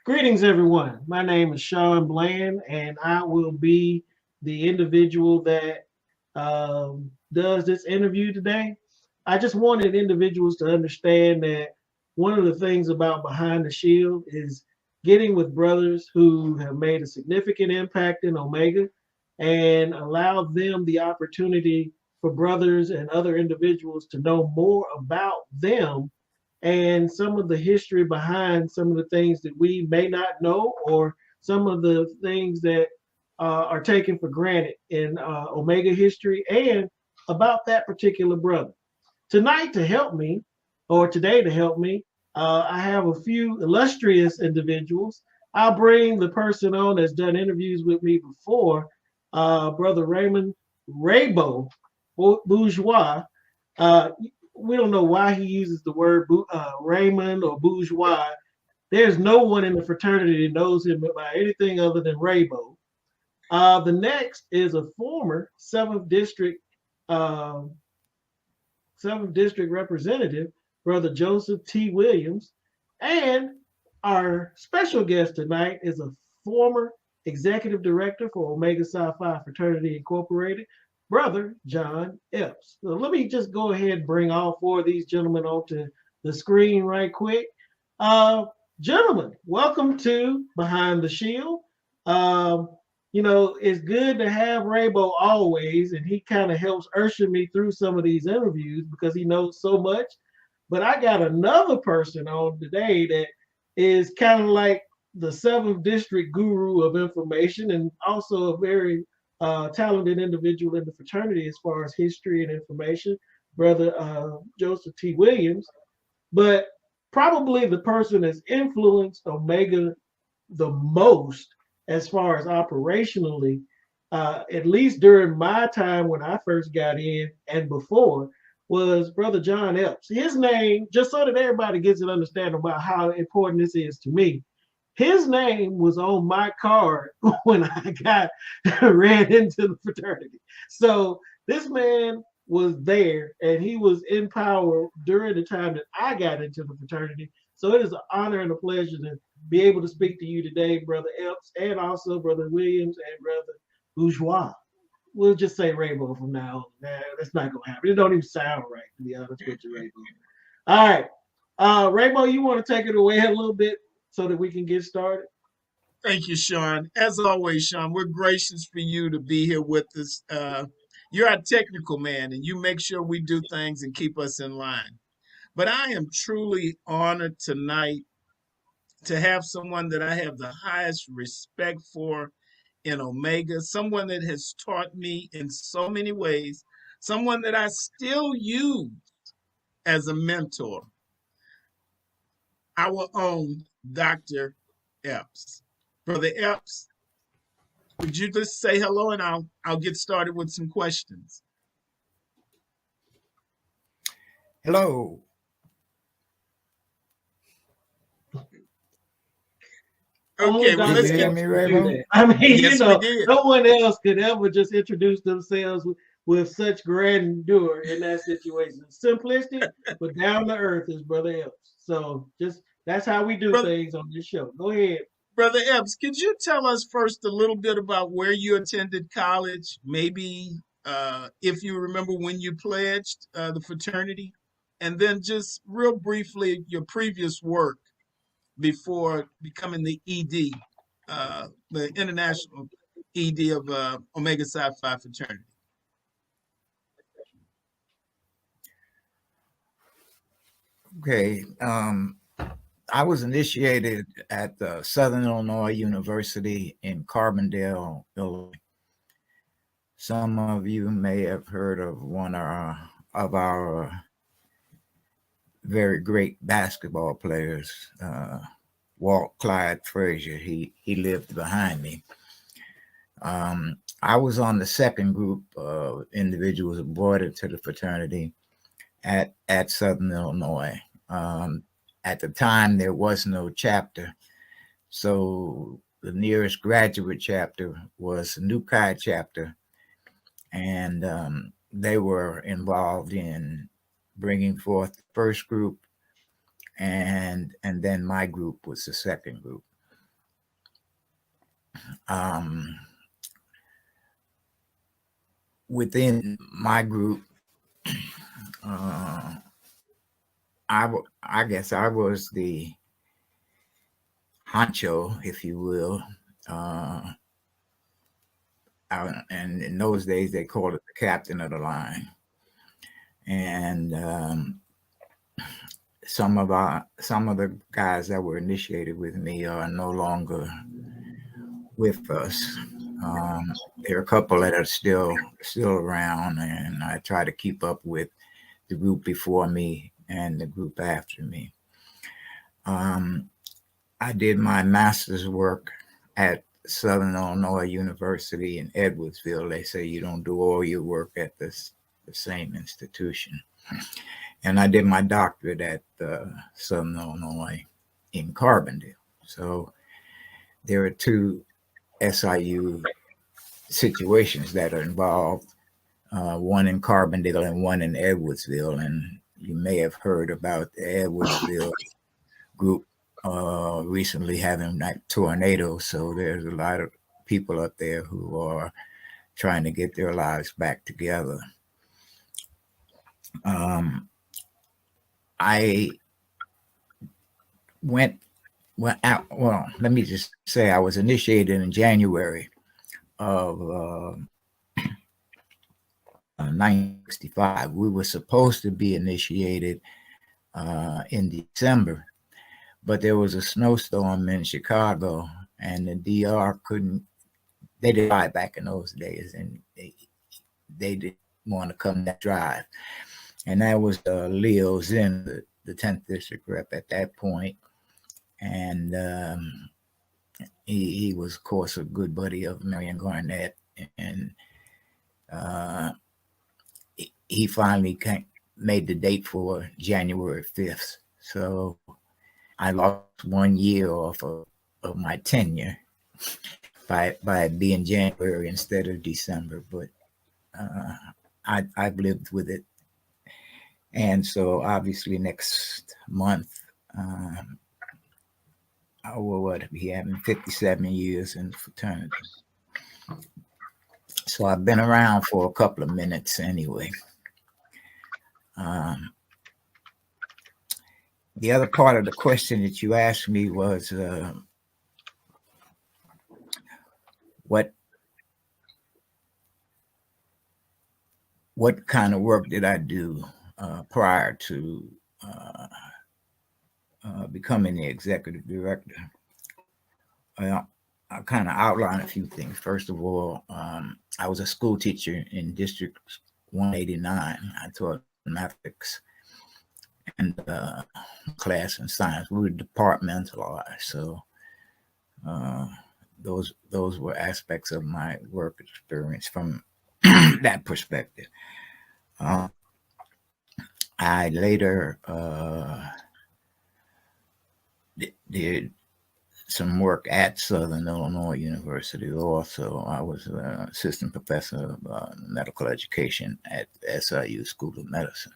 Greetings, everyone. My name is Sean Bland, and I will be the individual that does this interview today. I just wanted individuals to understand that one of the things about Behind the Shield is getting with brothers who have made a significant impact in Omega and allow them the opportunity for brothers and other individuals to know more about them and some of the history behind some of the things that we may not know or some of the things that are taken for granted in Omega history and about that particular brother. Tonight, to help me, or today to help me, I have a few illustrious individuals. I'll bring the person on that's done interviews with me before, Brother Raymond Raybo Bourgeois. Uh, we don't know why he uses the word Raymond or bourgeois. There's no one in the fraternity that knows him by anything other than Raybo. The next is a former uh, seventh district representative, Brother Joseph T. Williams, and our special guest tonight is a former executive director for Omega Psi Phi Fraternity Incorporated, Brother John Epps. So let me just go ahead and bring all four of these gentlemen onto the screen right quick. Uh, Gentlemen, welcome to Behind the Shield. Um, it's good to have Raybo always, and he kind of helps usher me through some of these interviews because he knows so much. But I got another person on today that is kind of like the seventh district guru of information and also a very talented individual in the fraternity as far as history and information, Brother Joseph T. Williams. But probably the person that's influenced Omega the most as far as operationally, at least during my time when I first got in and before, was Brother John Epps. His name, just so that everybody gets an understanding about how important this is to me, his name was on my card when I got ran into the fraternity. So this man was there and he was in power during the time that I got into the fraternity. So it is an honor and a pleasure to be able to speak to you today, Brother Epps, and also Brother Williams and Brother Bourgeois. We'll just say Rainbow from now on. Nah, that's not gonna happen. It don't even sound right, to be honest with you, Rainbow. All right. Rainbow, you want to take it away a little bit so that we can get started? Thank you, Sean. As always, Sean, we're gracious for you to be here with us. You're our technical man, and you make sure we do things and keep us in line. But I am truly honored tonight to have someone that I have the highest respect for in Omega, someone that has taught me in so many ways, someone that I still use as a mentor, our own Dr. Epps. Brother Epps, would you just say hello and I'll get started with some questions. Hello. Only Okay, well Dr. let's Did you get hear Epps me, could do Raybo? that. I mean, yes, we did. no one else could ever just introduce themselves with such grandeur in that situation. Simplistic, but down to earth is Brother Epps. So just that's how we do Brother, things on this show. Go ahead. Brother Epps, could you tell us first a little bit about where you attended college? Maybe if you remember when you pledged the fraternity, and then just real briefly your previous work before becoming the ED, the international ED of Omega Psi Phi fraternity. Okay. I was initiated at Southern Illinois University in Carbondale, Illinois. Some of you may have heard of one of our very great basketball players, Walt Clyde Frazier. He lived behind me. I was on the second group of individuals brought into the fraternity at Southern Illinois. At the time, there was no chapter, so the nearest graduate chapter was New Kai chapter, and they were involved in bringing forth the first group, and then my group was the second group. Um, Within my group, uh, I guess I was the honcho, if you will. Uh, and in those days, they called it the captain of the line. And some of the guys that were initiated with me are no longer with us. There are a couple that are still around, and I try to keep up with the group before me and the group after me. Um, I did my master's work at Southern Illinois University in Edwardsville. They say you don't do all your work at the same institution. And I did my doctorate at Southern Illinois in Carbondale. So there are two SIU situations that are involved, one in Carbondale and one in Edwardsville. And you may have heard about the Edwardsville group recently having that tornado. So there's a lot of people up there who are trying to get their lives back together. I went out. Well, let me just say I was initiated in January of 1965. We were supposed to be initiated in December, but there was a snowstorm in Chicago, and the DR couldn't. They didn't fly back in those days, and they didn't want to come that drive. And that was Leo Zinn, the 10th district rep at that point, and he was, of course, a good buddy of Marion Garnett, and he finally made the date for January 5th. So I lost 1 year off of my tenure by being January instead of December, but I've lived with it. And so obviously next month, what we having 57 years in the fraternity. So I've been around for a couple of minutes anyway. The other part of the question that you asked me was what kind of work did I do prior to becoming the executive director? I'll kind of outline a few things. First of all, I was a school teacher in District 189. I taught mathematics and class and science. We were departmentalized, so those were aspects of my work experience from that perspective. I later did some work at Southern Illinois University. Also, I was an assistant professor of medical education at SIU School of Medicine.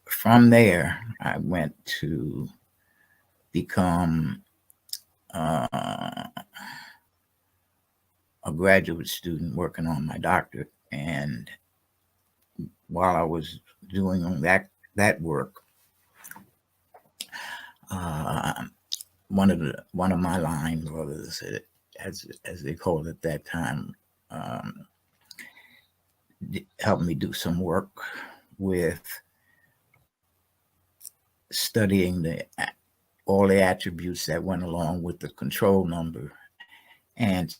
From there, I went to become a graduate student working on my doctorate. And while I was doing that work, one of my line brothers, as they called it at that time, helped me do some work with studying all the attributes that went along with the control number, and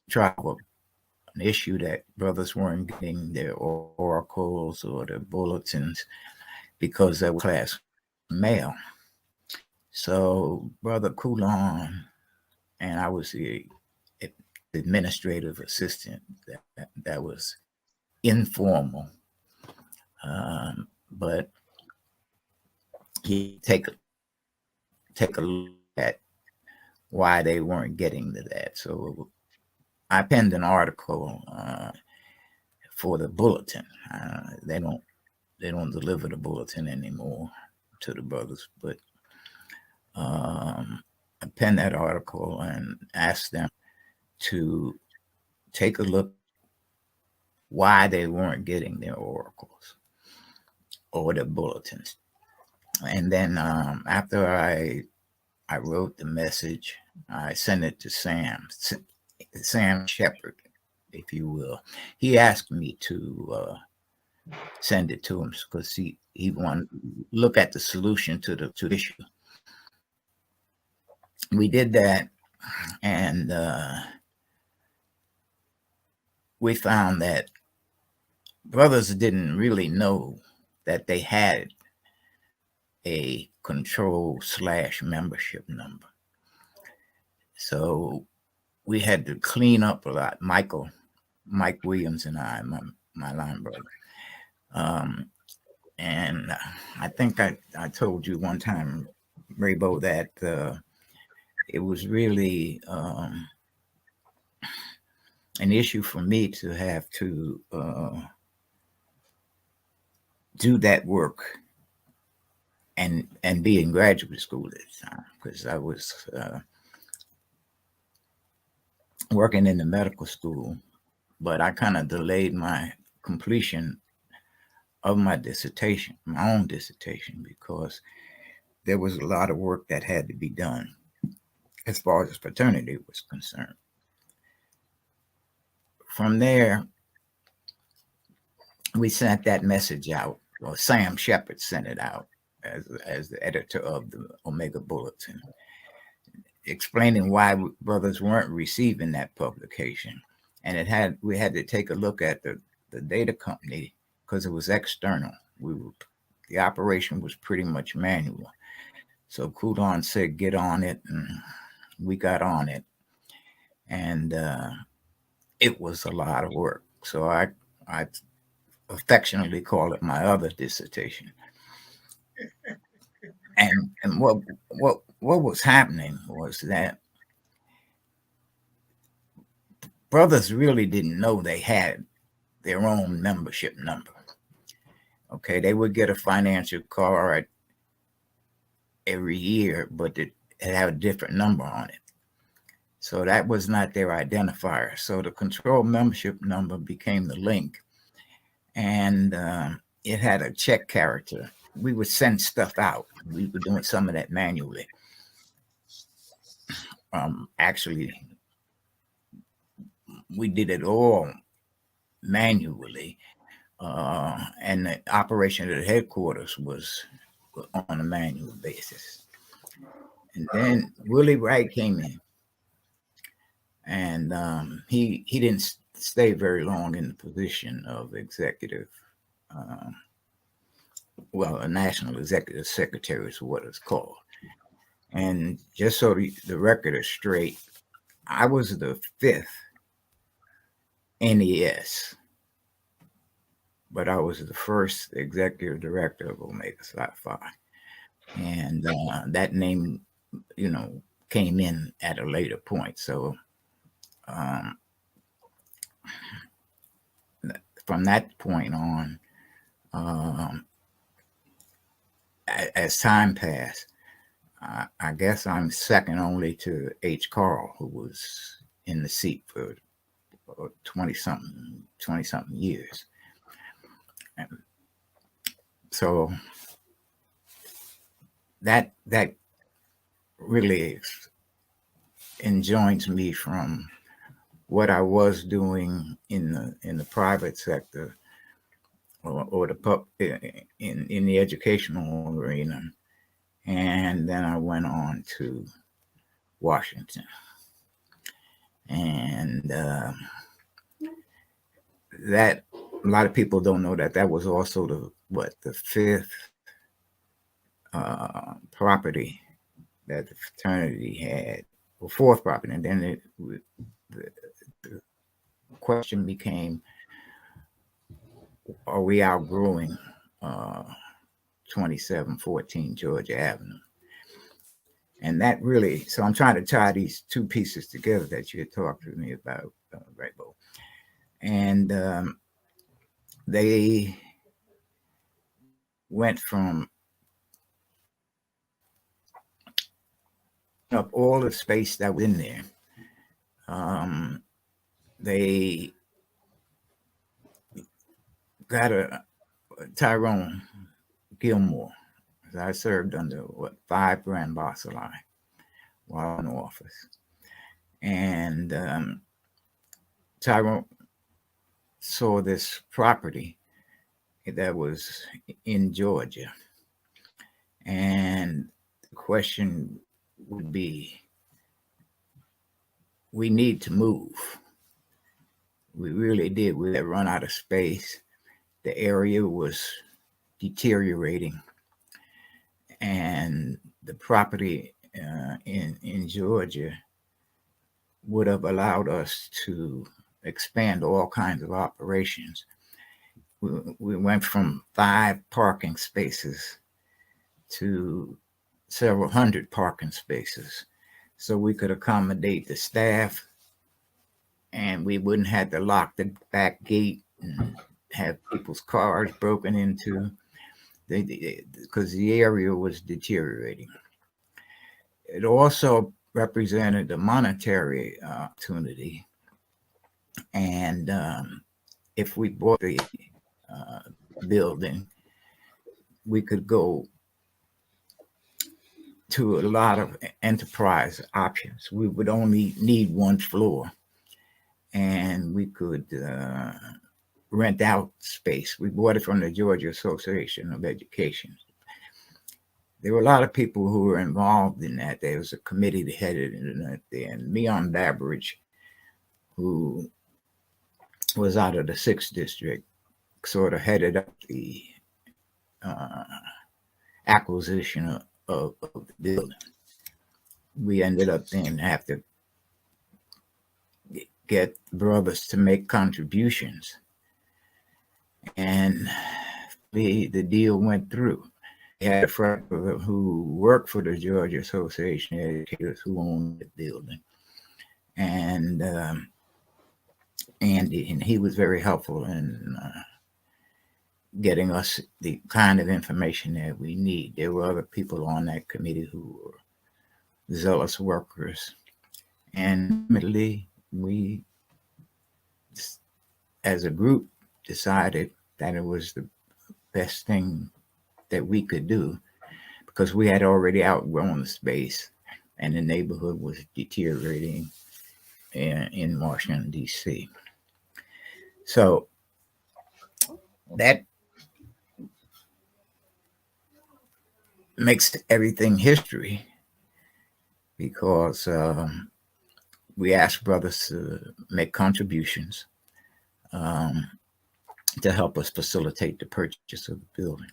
try an issue that brothers weren't getting their oracles or their bulletins because they were class male. So Brother Coulon and I was the administrative assistant. That was informal, but he take a look at why they weren't getting to that. So I penned an article for the bulletin. They don't deliver the bulletin anymore to the brothers, but penned that article and asked them to take a look why they weren't getting their oracles or their bulletins. And then after I wrote the message, I sent it to Sam Shepard, if you will. He asked me to send it to him because he wanted to look at the solution to the issue. We did that, and we found that brothers didn't really know that they had a control/membership number. So we had to clean up a lot. Mike Williams and I, my line brother. And I think I told you one time, Raybo, that it was really an issue for me to have to do that work and be in graduate school at the time, because I was working in the medical school, but I kind of delayed my completion of my own dissertation, because there was a lot of work that had to be done as far as fraternity was concerned. From there, we sent that message out, or Sam Shepard sent it out as the editor of the Omega Bulletin, explaining why brothers weren't receiving that publication. And we had to take a look at the data company, because it was external. The operation was pretty much manual. So Kudon said, get on it, and we got on it. And it was a lot of work. So I affectionately call it my other dissertation. And what was happening was that brothers really didn't know they had their own membership number. Okay, they would get a financial card every year, but it had a different number on it. So that was not their identifier. So the control membership number became the link, and it had a check character. We would send stuff out. We were doing some of that manually. Actually, we did it all manually, and the operation of the headquarters was on a manual basis. And then Willie Wright came in, and he didn't stay very long in the position of executive. A national executive secretary is what it's called. And just so the record is straight, I was the 5th NES, but I was the first executive director of Omega Psi Phi. And that name, came in at a later point. So from that point on, as time passed, I guess I'm second only to H. Carl, who was in the seat for 20-something years. And so that really enjoins me from what I was doing in the private sector, or in the educational arena. And then I went on to Washington. And that, a lot of people don't know that was also the 5th property that the fraternity had, or 4th property. And then the question became, are we outgrowing 2714 Georgia Avenue? And that really, so I'm trying to tie these two pieces together that you had talked to me about, Raybo. And they went from up all the space that was in there. They got a Tyrone Gilmore. I served under 5 Grand Barcelona while in office, and Tyrone saw this property that was in Georgia, and the question would be, we need to move. We really did. We had run out of space. The area was deteriorating, and the property in Georgia would have allowed us to expand all kinds of operations. We went from 5 parking spaces to several hundred parking spaces, so we could accommodate the staff, and we wouldn't have to lock the back gate and have people's cars broken into, because the area was deteriorating. It also represented a monetary opportunity, and if we bought the building, we could go to a lot of enterprise options. We would only need 1 floor, and we could rent out space. We bought it from the Georgia Association of Education. There were a lot of people who were involved in that. There was a committee that headed it there, and Leon Babridge, who was out of the 6th district, sort of headed up the acquisition of the building. We ended up then have to get brothers to make contributions, and the deal went through. We had a friend who worked for the Georgia Association of Educators who owned the building, and he was very helpful in getting us the kind of information that we need. There were other people on that committee who were zealous workers, and ultimately we, as a group, decided that it was the best thing that we could do, because we had already outgrown the space and the neighborhood was deteriorating in Washington, D.C. So that makes everything history, because we asked brothers to make contributions to help us facilitate the purchase of the building.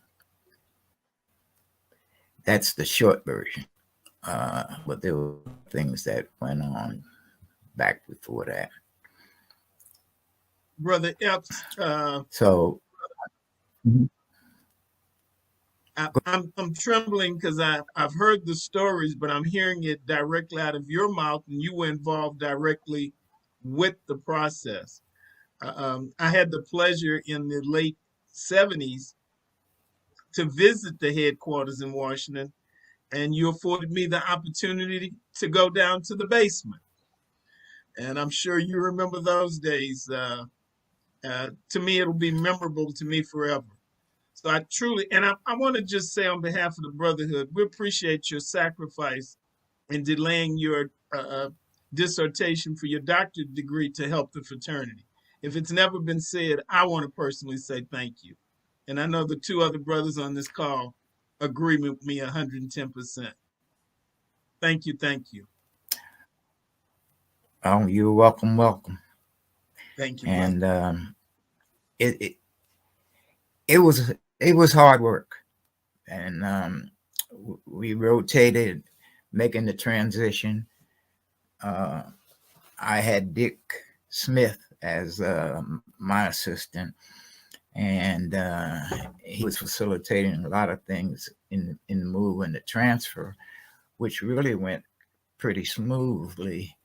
That's the short version, but there were things that went on back before that. Brother Epps, So I'm trembling because I've heard the stories, but I'm hearing it directly out of your mouth, and you were involved directly with the process. I had the pleasure in the late 70s to visit the headquarters in Washington, and you afforded me the opportunity to go down to the basement. And I'm sure you remember those days. To me, it'll be memorable to me forever. So I truly, and I want to just say on behalf of the Brotherhood, we appreciate your sacrifice in delaying your dissertation for your doctorate degree to help the fraternity. If it's never been said, I want to personally say thank you. And I know the 2 other brothers on this call agree with me 110%. Thank you, thank you. Oh, you're welcome. Thank you, And brother. it was hard work, and we rotated, making the transition. I had Dick Smith as my assistant, and he was facilitating a lot of things in the move and the transfer, which really went pretty smoothly,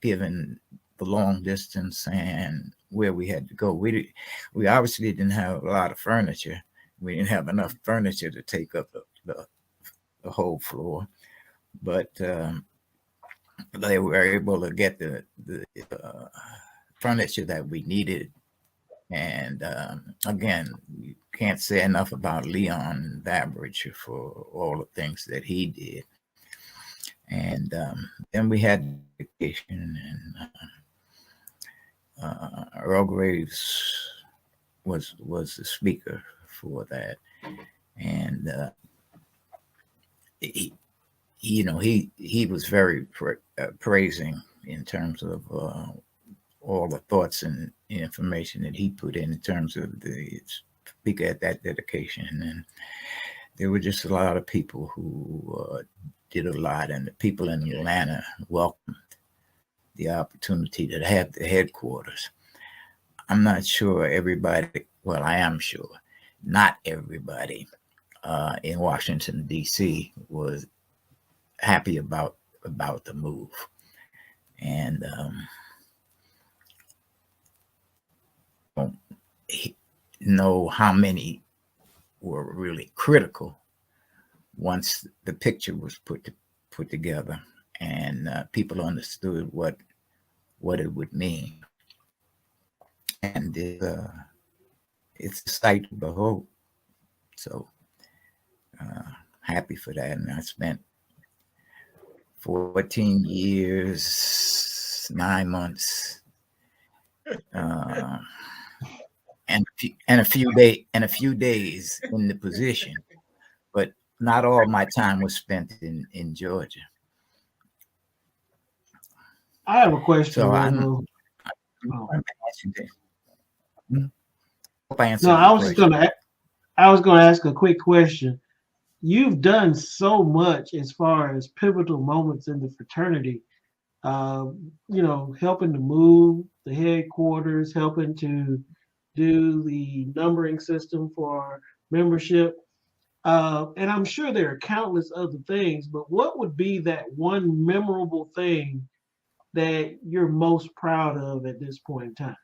given the long distance and where we had to go. We obviously didn't have a lot of furniture. We didn't have enough furniture to take up the whole floor, but they were able to get the furniture that we needed. And again, you can't say enough about Leon Babbage for all the things that he did. And then we had vacation, and Earl Graves was the speaker for that, and he, he was very praising in terms of all the thoughts and information that he put in terms of the speaker at that dedication. And there were just a lot of people who did a lot, and the people in Atlanta welcomed the opportunity to have the headquarters. I'm not sure everybody, well, I am sure not everybody in Washington, D.C. was happy about the move. And don't know how many were really critical once the picture was put together, and people understood what it would mean. And it's a sight to behold. So happy for that. And I spent 14 years, 9 months, and a few days in the position, but not all my time was spent in Georgia. I have a question, So Rolo. I'm hope I No, answered your question. I was gonna ask a quick question. You've done so much as far as pivotal moments in the fraternity. Helping to move the headquarters, helping to do the numbering system for membership. And I'm sure there are countless other things, but what would be that one memorable thing that you're most proud of at this point in time?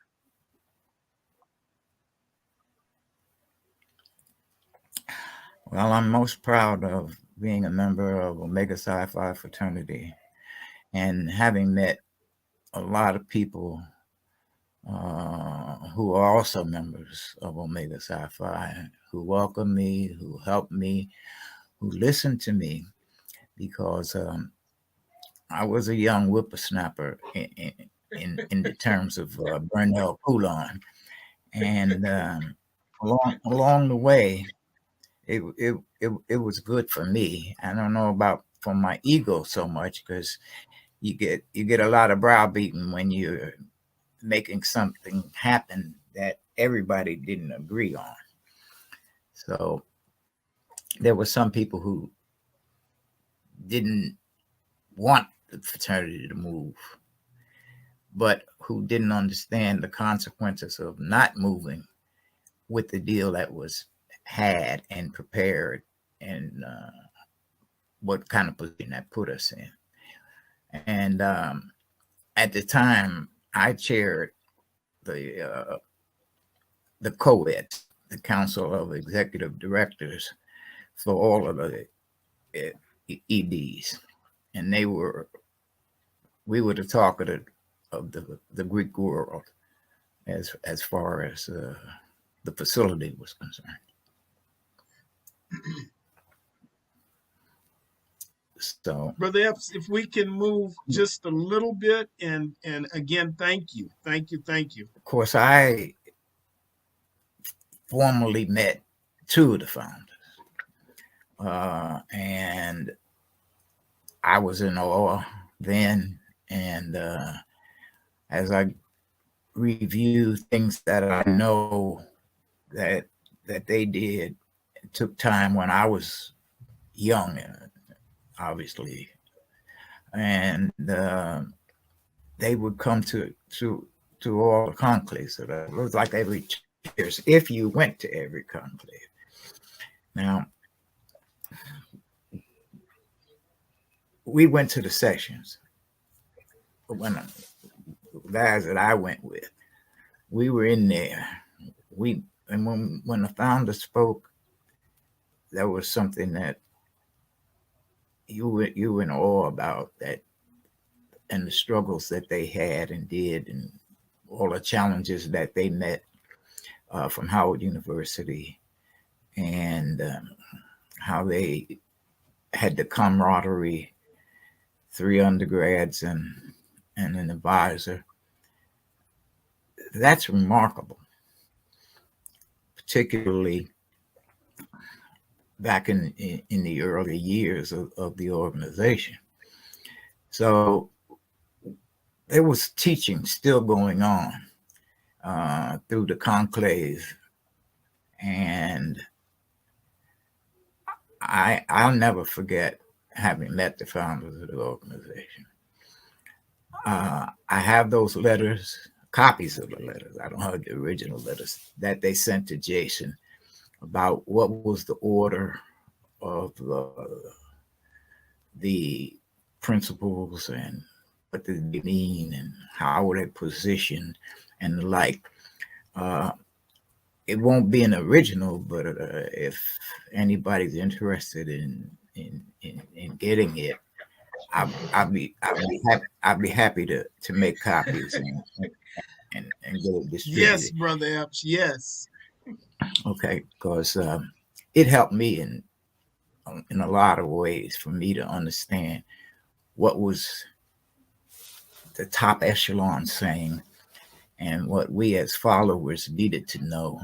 Well, I'm most proud of being a member of Omega Psi Phi fraternity and having met a lot of people who are also members of Omega Psi Phi, who welcome me, who help me, who listen to me, because I was a young whippersnapper in the terms of Burnell Poulon. And along the way, it was good for me. I don't know about for my ego so much, because you get a lot of browbeating when you're making something happen that everybody didn't agree on. So there were some people who didn't want the fraternity to move, but who didn't understand the consequences of not moving with the deal that was had and prepared, and what kind of position that put us in. And at the time, I chaired the co-eds, the Council of Executive Directors, for all of the EDs, and we were the talk of the Greek world as far as the facility was concerned. So, Brother Epps, if we can move just a little bit, and again, thank you. of course, I formally met two of the founders, and I was in awe then. And as I review things that I know that they did, it took time when I was young, obviously, and they would come to all the conclaves. So it was like every 2 years, if you went to every conclave. Now, we went to the sessions. When the guys that I went with, we were in there. And when the founder spoke, there was something that you were in awe about that and the struggles that they had and did, and all the challenges that they met from Howard University, and how they had the camaraderie, 3 undergrads and an advisor. That's remarkable, particularly back in the early years of the organization. So there was teaching still going on through the conclave, and I'll never forget having met the founders of the organization. I have those letters, copies of the letters. I don't have the original letters that they sent to Jason about what was the order of the principles and what did they mean and how were they positioned and the like. Uh, it won't be an original, but if anybody's interested in getting it, I'll be happy to make copies and get it Yes, distributed. Brother Epps. Yes. Okay, because it helped me in a lot of ways for me to understand what was the top echelon saying and what we as followers needed to know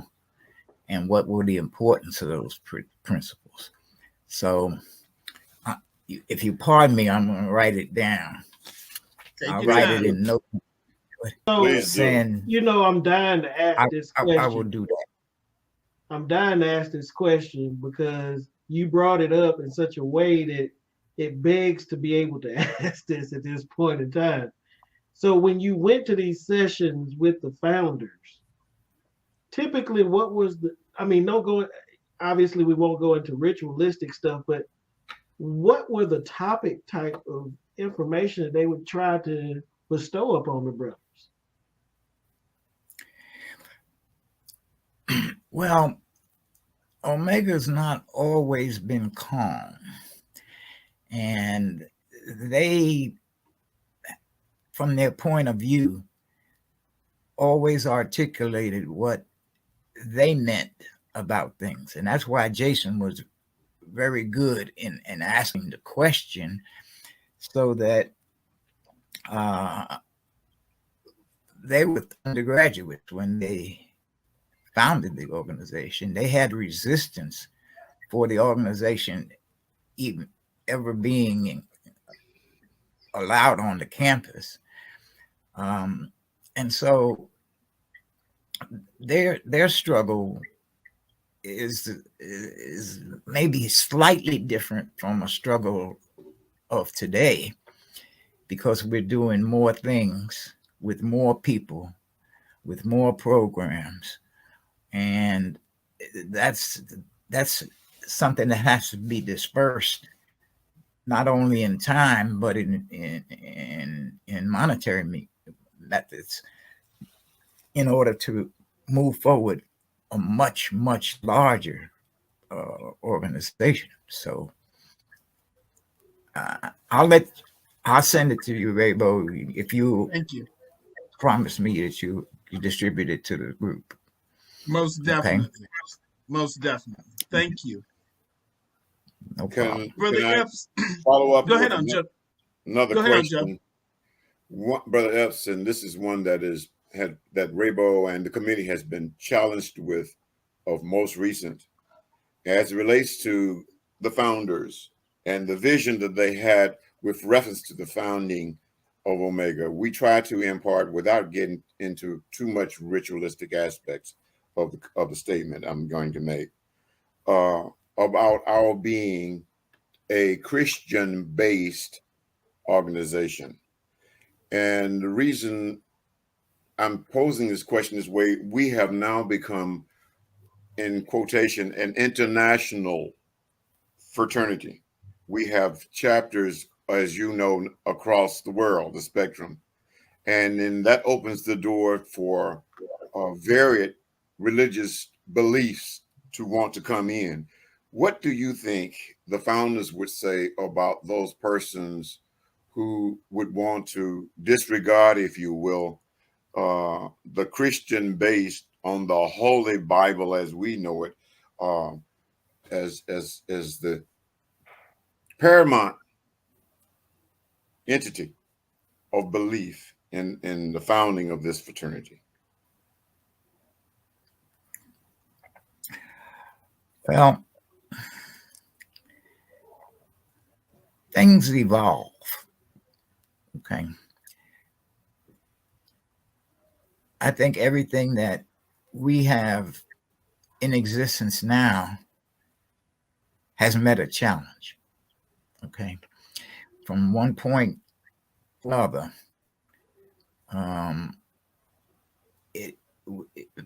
and what were the importance of those principles. So, if you pardon me, I'm going to write it down. Take I'll your write it time. in notes. So, Send. I'm dying to ask this I will question. do that. I'm dying to ask this question because you brought it up in such a way that it begs to be able to ask this at this point in time. So, when you went to these sessions with the founders, typically what was I mean, no going, obviously, we won't go into ritualistic stuff, but what were the topic type of information that they would try to bestow upon the brothers? Well, Omega's not always been calm. And they, from their point of view, always articulated what they meant about things. And that's why Jason was very good in asking the question so that uh, they were undergraduates when they founded the organization. They had resistance for the organization even ever being allowed on the campus. And so their struggle is maybe slightly different from a struggle of today because we're doing more things with more people, with more programs, and that's that's something that has to be dispersed not only in time but in monetary methods in order to move forward a much larger organization. So I'll send it to you, Raybo, if you Thank you. promise me that you distribute it to the group. Most Okay, definitely. Most definitely. Thank you. no Can problem. Brother can I Epps, follow up go ahead with on Joe. another Go ahead on Joe. question? Brother Epps, and this is one that Raybo and the committee has been challenged with of most recent, as it relates to the founders and the vision that they had with reference to the founding of Omega. We try to impart, without getting into too much ritualistic aspects of the statement I'm going to make, uh, about our being a Christian-based organization. And the reason I'm posing this question this way, we have now become, in quotation, an international fraternity. We have chapters, as you know, across the world, the spectrum. And then that opens the door for varied religious beliefs to want to come in. What do you think the founders would say about those persons who would want to disregard, if you will, the Christian based on the Holy Bible as we know it, uh, as the paramount entity of belief in the founding of this fraternity? Well, things evolve. Okay. I think everything that we have in existence now has met a challenge. Okay. From one point to another, um, it,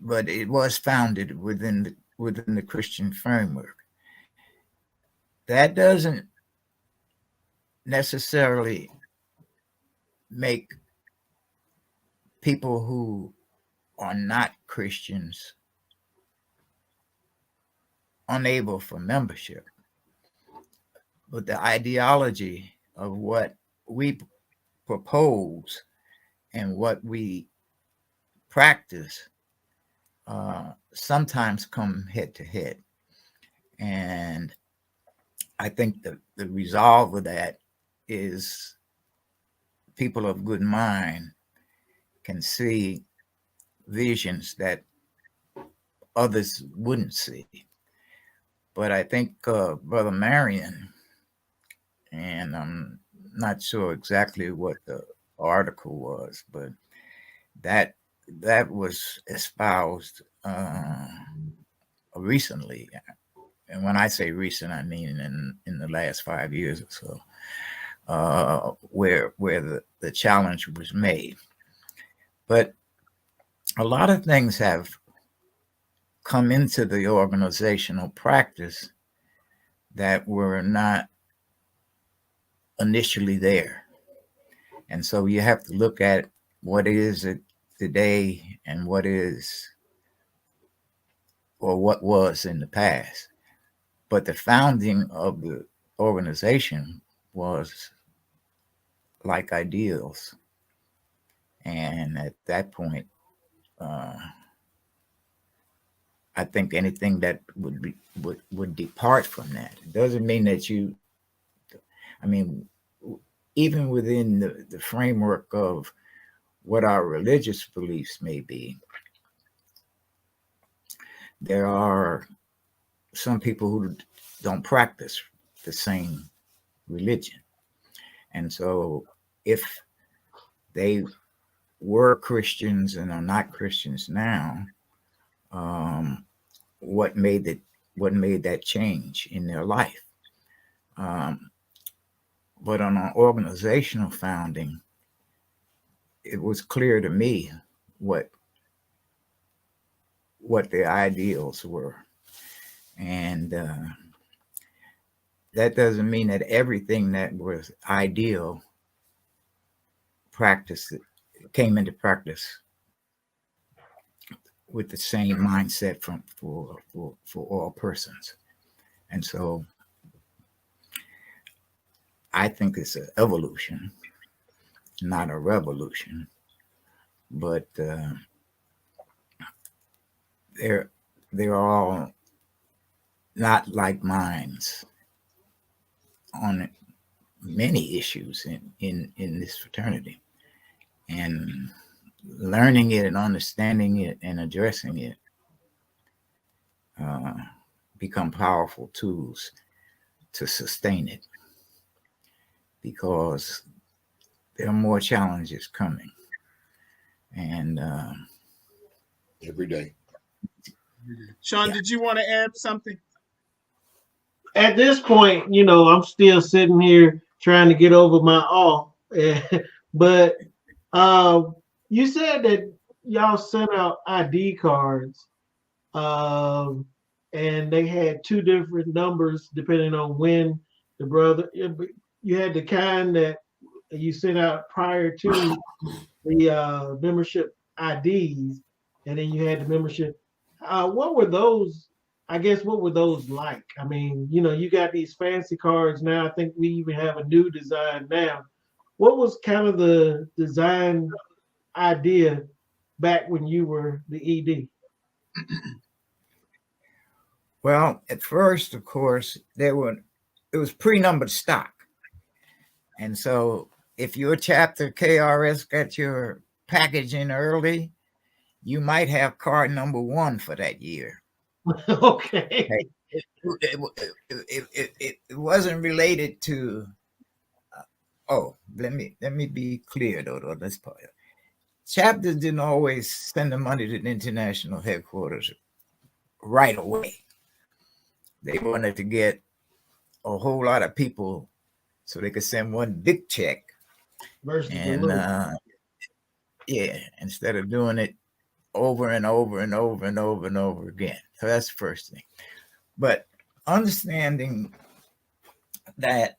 but it was founded within the Christian framework. That doesn't necessarily make people who are not Christians unable for membership. But the ideology of what we propose and what we practice sometimes come head to head. And I think the resolve of that is people of good mind can see visions that others wouldn't see. But I think Brother Marion, and I'm not sure exactly what the article was, but that that was espoused recently. And when I say recent, I mean in the last 5 years or so, where the challenge was made. But a lot of things have come into the organizational practice that were not initially there. And so you have to look at what is it today and what is or what was in the past. But the founding of the organization was like ideals. And at that point, I think anything that would depart from that. It doesn't mean that I mean, even within the framework of what our religious beliefs may be, there are some people who don't practice the same religion. And so if they were Christians and are not Christians now, what made that change in their life? But on an organizational founding, it was clear to me what the ideals were. And that doesn't mean that everything that was ideal came into practice with the same mindset for all persons. And so I think it's an evolution, not a revolution. But they're all not like minds on many issues in this fraternity. And learning it and understanding it and addressing it become powerful tools to sustain it, because there are more challenges coming. And Every day. Sean, Yeah. did you want to add something? At this point, I'm still sitting here trying to get over my awe. But you said that y'all sent out ID cards, um, and they had two different numbers depending on when the brother. You had the kind that you sent out prior to the membership IDs, and then you had the membership. What were those I guess what were those like? I mean, you got these fancy cards now. I think we even have a new design now. What was kind of the design idea back when you were the ED? Well, at first, of course, it was pre-numbered stock. And so if your chapter KRS got your package in early, you might have card number 1 for that year. Okay. Okay. It wasn't related to let me be clear though this part. Chapters didn't always send the money to the international headquarters right away. They wanted to get a whole lot of people so they could send one big check. Versus the And little. yeah, instead of doing it over and over and over and over and over again. So that's the first thing. But understanding that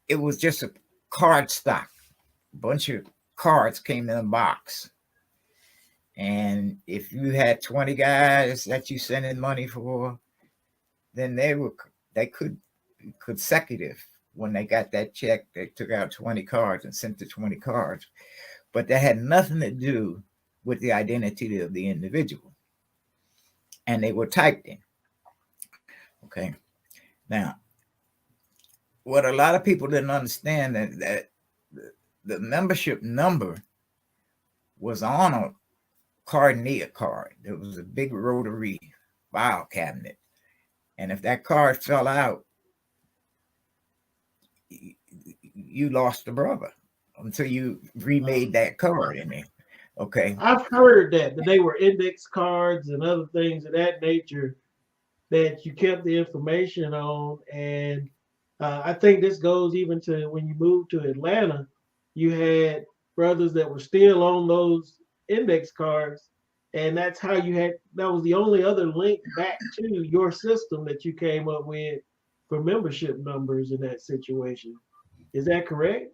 it was just a card stock, a bunch of cards came in a box. And if you had 20 guys that you sent in money for, then they could consecutive. When they got that check, they took out 20 cards and sent the 20 cards. But that had nothing to do with the identity of the individual. And they were typed in. Okay. Now, what a lot of people didn't understand that the membership number was on a Cardia card. There was a big rotary file cabinet. And if that card fell out, you lost a brother until you remade that card in there. Okay. I've heard that they were index cards and other things of that nature that you kept the information on. And I think this goes even to when you moved to Atlanta, you had brothers that were still on those index cards. And that's how that was the only other link back to your system that you came up with for membership numbers in that situation. Is that correct?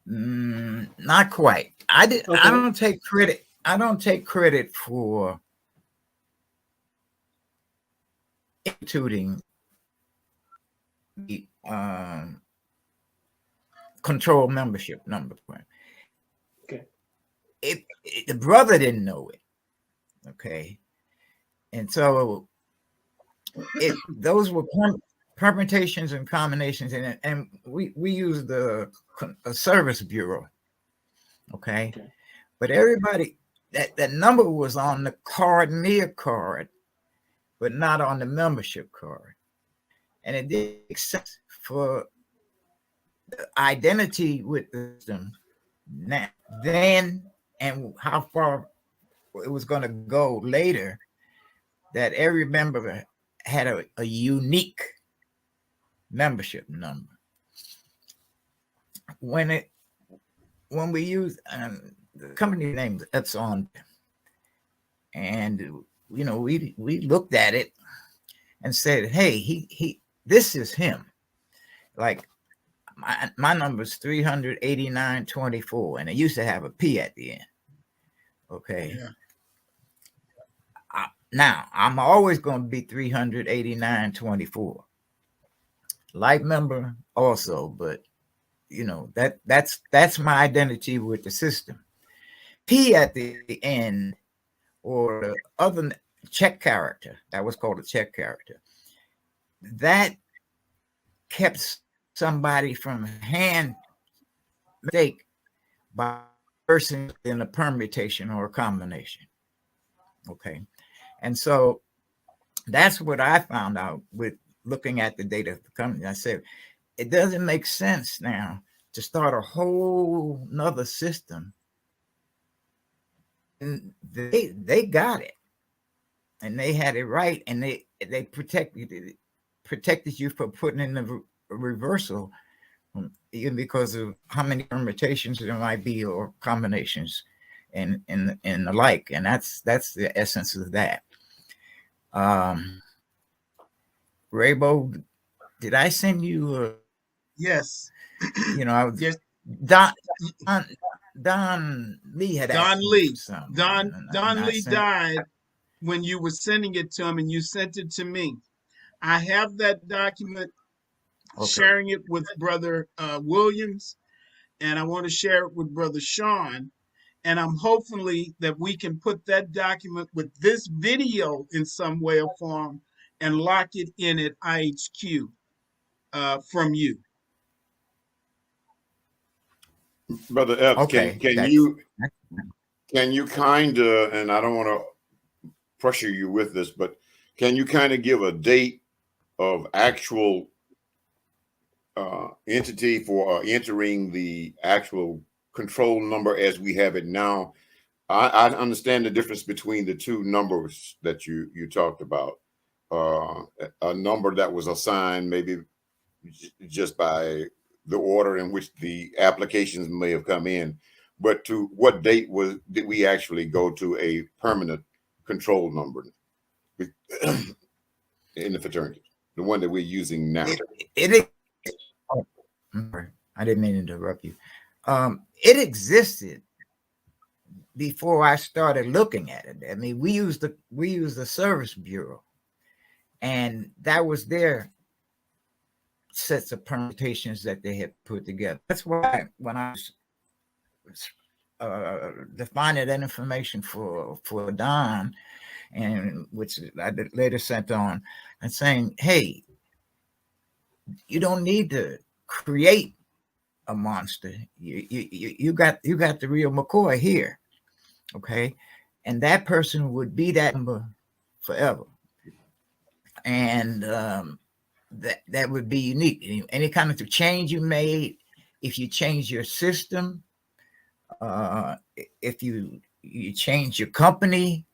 Not quite. I don't take credit. I don't take credit for instituting the control membership number. Okay. The brother didn't know it. Okay. And so those were permutations and combinations, and we use the service bureau. Okay. But everybody, that number was on the Cardia card, but not on the membership card. And it didn't make sense for the identity with the system then and how far it was going to go later, that every member had a unique membership number. When we use the company name is Epps, and we looked at it and said, hey, he this is him. Like my number is 38924, and it used to have a P at the end. Okay. Yeah. Now I'm always going to be 38924. Life member also, but that's my identity with the system. P at the end, or the other check character, that was called a check character, that kept somebody from hand mistake by person in a permutation or a combination. Okay. And so that's what I found out with looking at the data of the company. I said, it doesn't make sense now to start a whole nother system. And they got it, and they had it right, and they protected you from putting in the reversal, even because of how many permutations there might be or combinations and the like. And that's the essence of that. Raybo, did I send you Yes. I was Yes. Don Lee had Don asked Lee. some, Don Lee died. when you were sending it to him and you sent it to me. I have that document, Okay. sharing it with Brother Williams, and I want to share it with Brother Sean. And I'm hopefully that we can put that document with this video in some way or form and lock it in at IHQ from you. Brother Epps, Okay. can you kind of, and I don't want to pressure you with this, but can you kind of give a date of actual entity for entering the actual control number as we have it now? I understand the difference between the two numbers that you talked about. A number that was assigned maybe just by the order in which the applications may have come in, but to what date did we actually go to a permanent control number in the fraternity, the one that we're using now? Oh, I didn't mean to interrupt you. It existed before I started looking at it. I mean, we used the service bureau, and that was their sets of permutations that they had put together. That's why when I was defining that information for Don, and which I later sent on, and saying, hey, you don't need to create a monster. You got the real McCoy here, okay, and that person would be that number forever, and that would be unique. Any kind of change you made, if you change your system, if you change your company,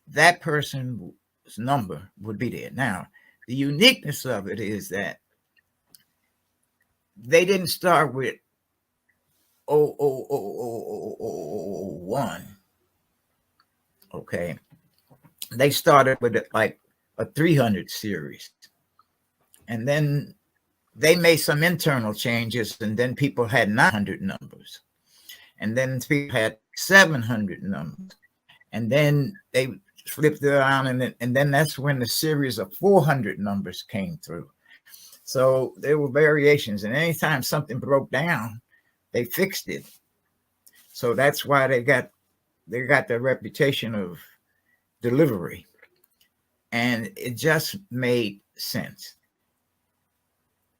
that person's number would be there. Now, the uniqueness of it is that they didn't start with 00001. Okay. They started with like a 300 series. And then they made some internal changes, and then people had 900 numbers. And then people had 700 numbers. And then they flipped it around, and then that's when the series of 400 numbers came through. So there were variations, and anytime something broke down, they fixed it. So that's why they got the reputation of delivery, and it just made sense.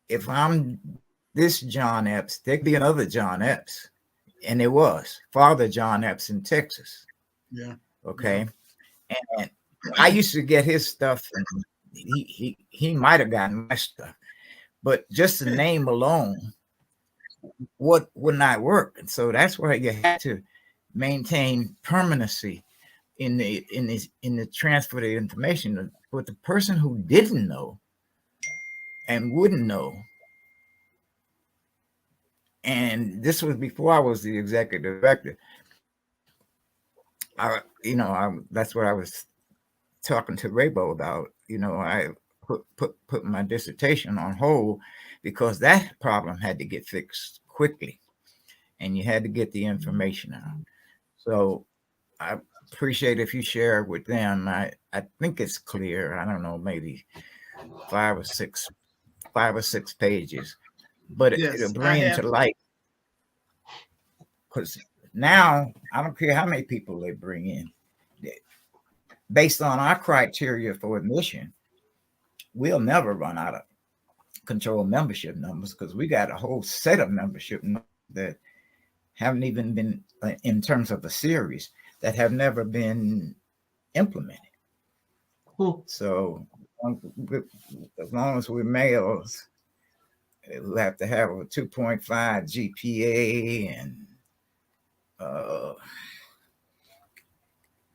If I'm this John Epps, there could be another John Epps, and there was Father John Epps in Texas. Yeah. Okay. Yeah. And I used to get his stuff, and he might have gotten my stuff, but just the name alone would not work. And so that's why you had to maintain permanency in the transfer of the information. But the person who didn't know and wouldn't know, and this was before I was the executive director, that's what I was talking to Raybo about. I put my dissertation on hold because that problem had to get fixed quickly, and you had to get the information out. So I appreciate if you share with them. I think it's clear. I don't know, maybe 5 or 6 pages, but Yes, it'll bring to light, because now I don't care how many people they bring in. Based on our criteria for admission, we'll never run out of control membership numbers, because we got a whole set of membership numbers that haven't even been, in terms of the series, that have never been implemented. So as long as we're males, we have to have a 2.5 GPA and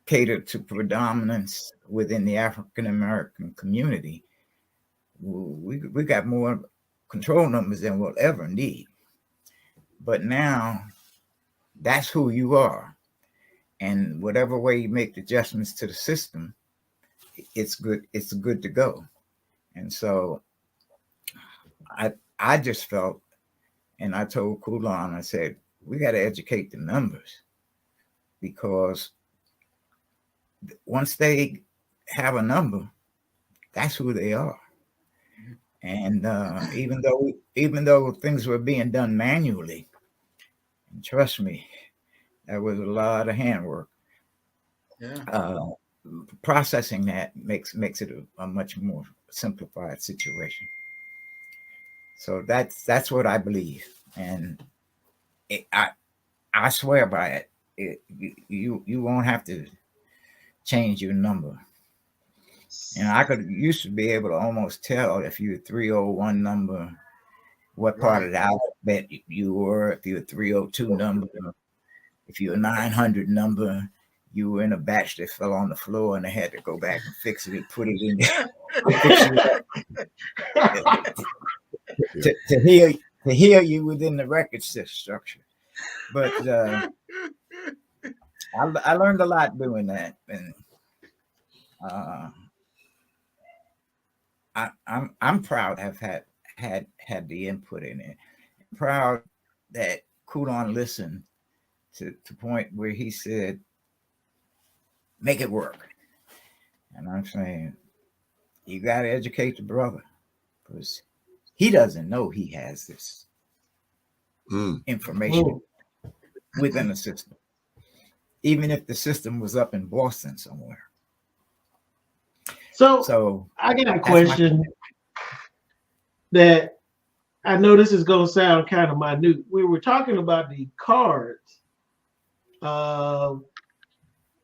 cater to predominance within the African American community. We got more control numbers than we'll ever need. But now that's who you are. And whatever way you make the adjustments to the system, it's good to go. And so I just felt, and I told Kulon, I said, we got to educate the members, because once they have a number, that's who they are. And even though things were being done manually, and trust me, there was a lot of handwork. Yeah. Processing that makes it a much more simplified situation. So that's what I believe, and I swear by it. You won't have to change your number. And I could used to be able to almost tell if you're 301 number, what part Right. of the alphabet you were. If you're a 302 number, if you're a 900 number, you were in a batch that fell on the floor and they had to go back and fix it and put it in fix it to hear you within the record structure. But I learned a lot doing that, and I'm proud to have had the input in it. I'm proud that Kudon listened to the point where he said, "Make it work." And I'm saying, you got to educate the brother because he doesn't know he has this information within the system, even if the system was up in Boston somewhere. So I got a question that I know this is going to sound kind of minute. We were talking about the cards.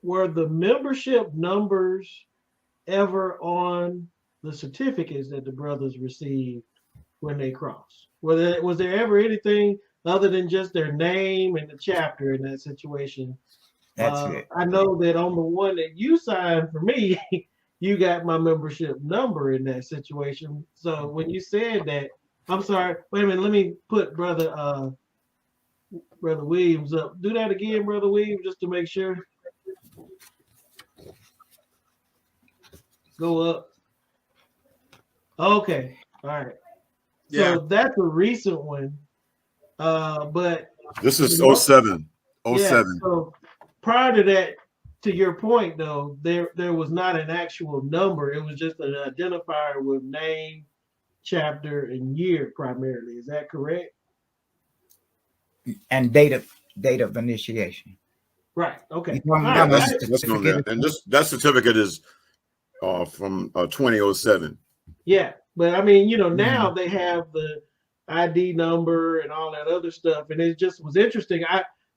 Were the membership numbers ever on the certificates that the brothers received when they crossed? Was there ever anything other than just their name and the chapter in that situation? That's it. I know that on the one that you signed for me, you got my membership number in that situation. So when you said that, I'm sorry, wait a minute, let me put Brother Williams up. Do that again, Brother Williams, just to make sure. Go up. Okay. All right. Yeah. So that's a recent one. But this is 07. 07. Yeah, so prior to that, to your point though, there was not an actual number. It was just an identifier with name, chapter, and year primarily. Is that correct? And date of initiation. Right. Okay. Yeah, that's on there. And that certificate is from 2007. Yeah, but I mean, now they have the ID number and all that other stuff, and it just was interesting.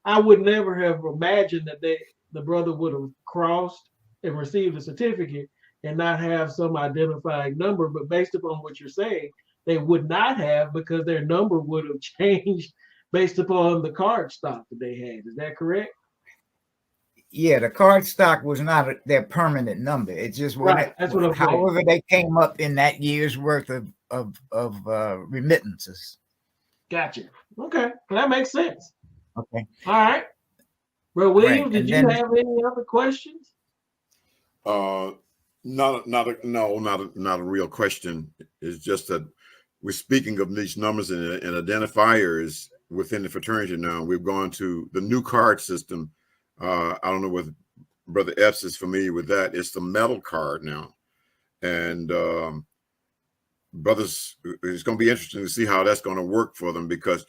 I would never have imagined that the brother would have crossed and received a certificate and not have some identifying number. But based upon what you're saying, they would not have because their number would have changed based upon the card stock that they had. Is that correct? Yeah, the card stock was not their permanent number. It just right. That's what I'm saying. However they came up in that year's worth of remittances. Gotcha. Okay, well, that makes sense. Okay. All right. Bro William, did you have any other questions? Not a real question. It's just that we're speaking of these numbers and identifiers within the fraternity now. We've gone to the new card system. I don't know whether Brother Epps is familiar with that. It's the metal card now. And brothers, it's going to be interesting to see how that's going to work for them because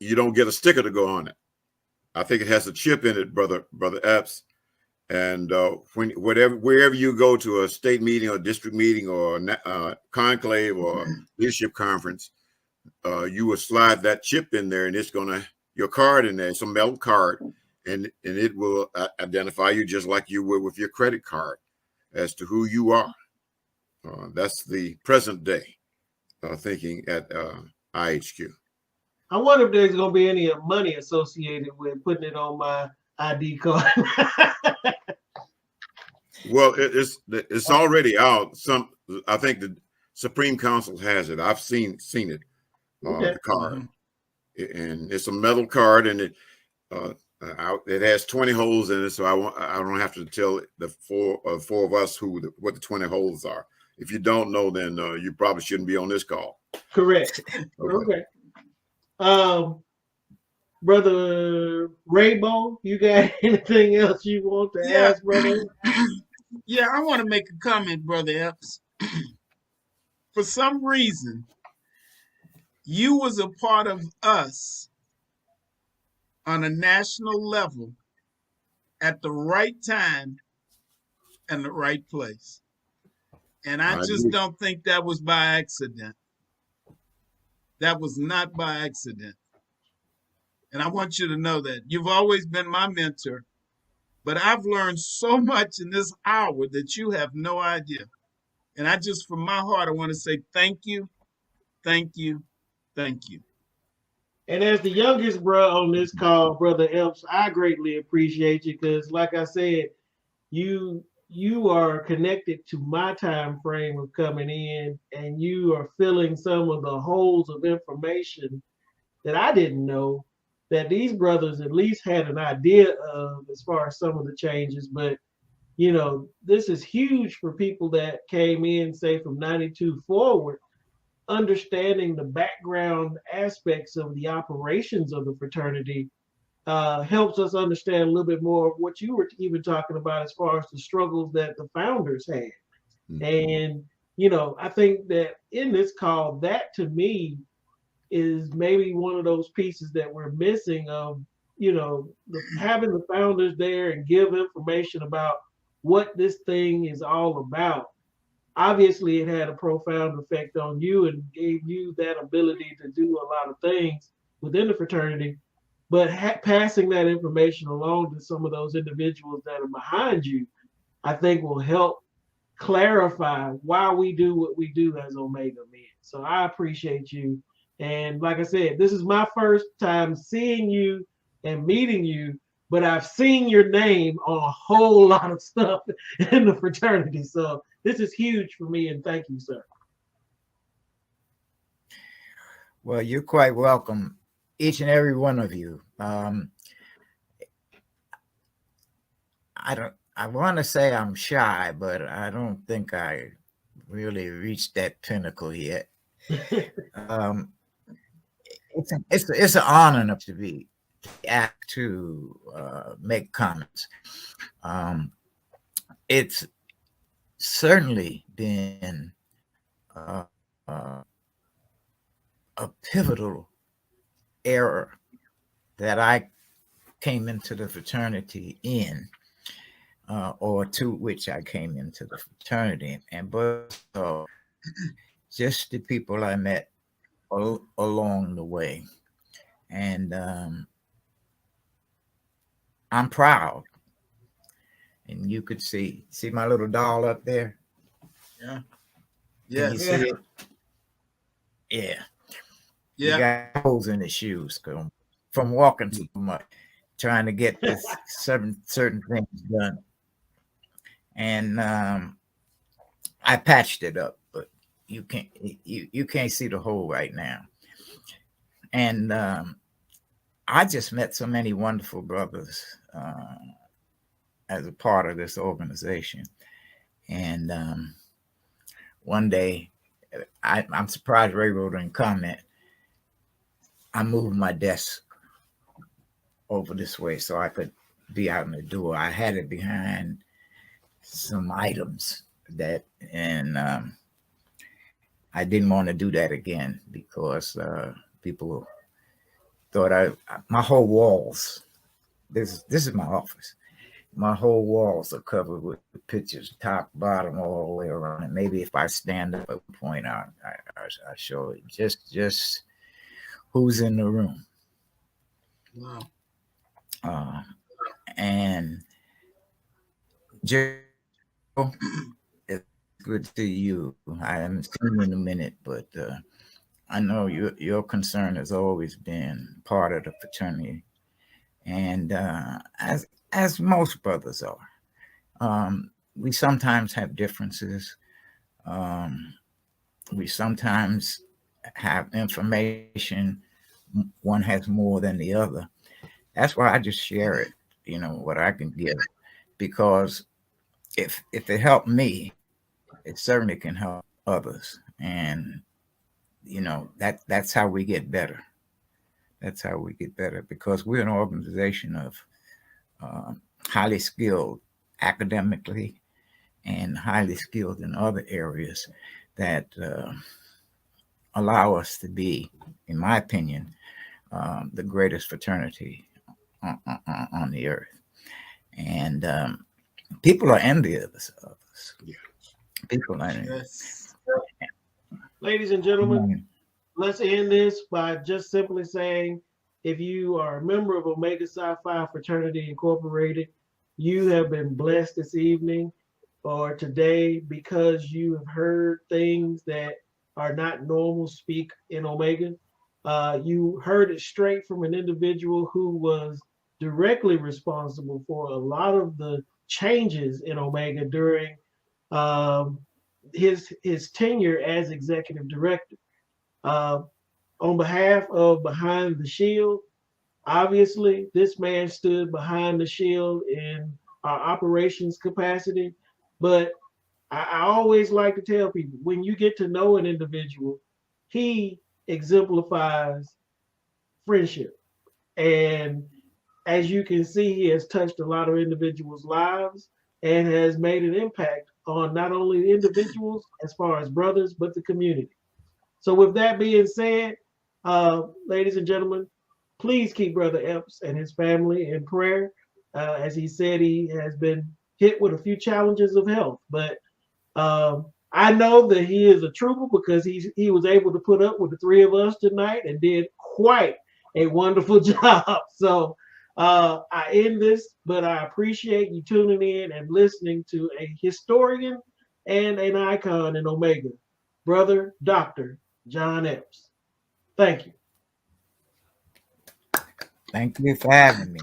you don't get a sticker to go on it. I think it has a chip in it, Brother Epps. And wherever you go to a state meeting or district meeting or conclave or leadership conference, you will slide that chip in there and it's your card in there. It's a metal card. And it will identify you just like you would with your credit card as to who you are. That's the present day thinking at IHQ. I wonder if there's going to be any money associated with putting it on my ID card. Well, it's already out. I think the Supreme Council has it. I've seen it. Okay. The card, and it's a metal card, and it has 20 holes in it, so I don't have to tell the four of us what the 20 holes are. If you don't know, then you probably shouldn't be on this call. Correct. Okay. Brother Raybo, you got anything else you want to Yeah. ask, brother? Yeah, I want to make a comment, Brother Epps. For some reason, you was a part of us on a national level at the right time and the right place. And I I just agree. don't think that was by accident. That was not by accident. And I want you to know that you've always been my mentor, but I've learned so much in this hour that you have no idea. And I just, from my heart, I want to say thank you, thank you, thank you. And as the youngest bro on this call, brother Epps, I greatly appreciate you because, like I said, you are connected to my time frame of coming in, and you are filling some of the holes of information that I didn't know that these brothers at least had an idea of as far as some of the changes. But this is huge for people that came in, say, from 92 forward, understanding the background aspects of the operations of the fraternity helps us understand a little bit more of what you were even talking about as far as the struggles that the founders had. Mhm. And, I think that in this call, that to me is maybe one of those pieces that we're missing of, having the founders there and give information about what this thing is all about. Obviously, it had a profound effect on you and gave you that ability to do a lot of things within the fraternity. But passing that information along to some of those individuals that are behind you, I think will help clarify why we do what we do as Omega Men. So I appreciate you. And like I said, this is my first time seeing you and meeting you, but I've seen your name on a whole lot of stuff in the fraternity. So this is huge for me, and thank you, sir. Well, you're quite welcome, each and every one of you. I don't. I want to say I'm shy, but I don't think I really reached that pinnacle yet. Um, it's an honor enough to be asked to make comments. Um, it's certainly been uh, uh, a pivotal era that I came into the fraternity in, or to which I came into the fraternity, and but just the people I met along the way, and I'm proud. And you could see my little doll up there. Yeah. Can you Yes. Yeah. see it? Yeah, he Yeah. got holes in his shoes from walking too much, trying to get this certain things done. And I patched it up, but you can't see the hole right now. And I just met so many wonderful brothers as a part of this organization. And one day, I'm surprised Ray wrote in comment. I moved my desk over this way so I could be out in the door. I had it behind some items that, and I didn't want to do that again because people thought my whole walls. This is my office. My whole walls are covered with pictures, top, bottom, all the way around. And maybe if I stand up at one point, I show it. Just who's in the room. Wow. Uh, and Joe, it's good to see you. I haven't seen you in a minute, but I know your concern has always been part of the fraternity, and as most brothers are, we sometimes have differences. Um, we sometimes have information. One has more than the other. That's why I just share it. What I can give, because if it helped me, it certainly can help others, and that's how we get better. That's how we get better, because we're an organization of highly skilled academically and highly skilled in other areas that allow us to be, in my opinion, the greatest fraternity on the earth. And people are envious of us. Yeah. People are envious. Yes. Ladies and gentlemen, let's end this by just simply saying, if you are a member of Omega Psi Phi Fraternity Incorporated, you have been blessed this evening or today because you have heard things that are not normal speak in Omega. You heard it straight from an individual who was directly responsible for a lot of the changes in Omega during um, his tenure as executive director. Uh, on behalf of Behind the Shield, obviously, this man stood behind the shield in our operations capacity. But I always like to tell people, when you get to know an individual, he exemplifies friendship. And as you can see, he has touched a lot of individuals' lives and has made an impact on not only the individuals as far as brothers, but the community. So, with that being said, ladies and gentlemen, please keep Brother Epps and his family in prayer. As he said, he has been hit with a few challenges of health, but I know that he is a trooper because he was able to put up with the three of us tonight and did quite a wonderful job. So I end this, but I appreciate you tuning in and listening to a historian and an icon in Omega, Brother Dr. John Epps. Thank you. Thank you for having me.